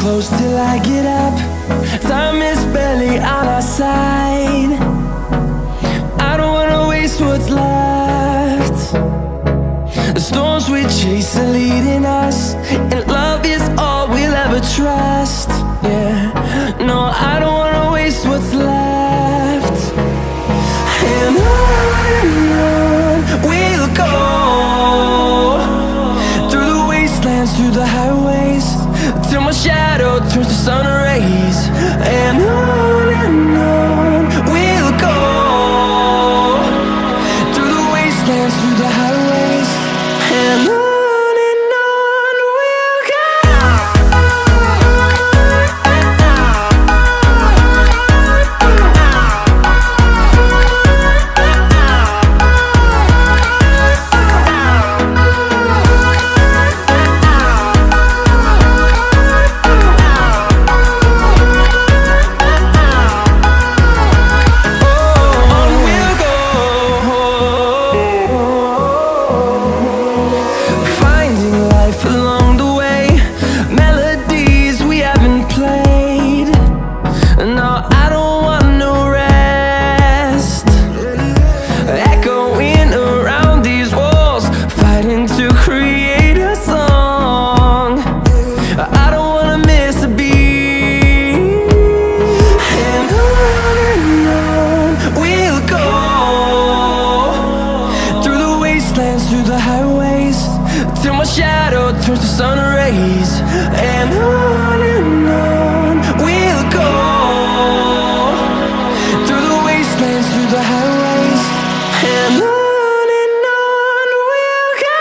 close till I get up. Time is barely on our side. I don't wanna waste what's left. The storms we chase are leading us, and love is all we'll ever trust. Yeah, no, I don't wanna waste what's left. And on we'll go, through the wastelands, through the highways, till my shadow turns to sun rays. And on we'll go, through the wastelands, through the highways, and on we'll go. Along the way, melodies we haven't played. No, I don't want no rest. Echoing around these walls, fighting to create a song. I don't wanna miss a beat. And on we'll go, through the wastelands, through the highways, till my shadow turns to sun rays. And on we'll go, through the wastelands, through the highways, and on we'll go.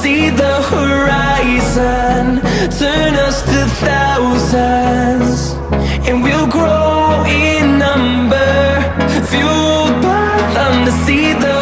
See the horizon turn us to thousands, and we'll grow in number, fueled by them to see the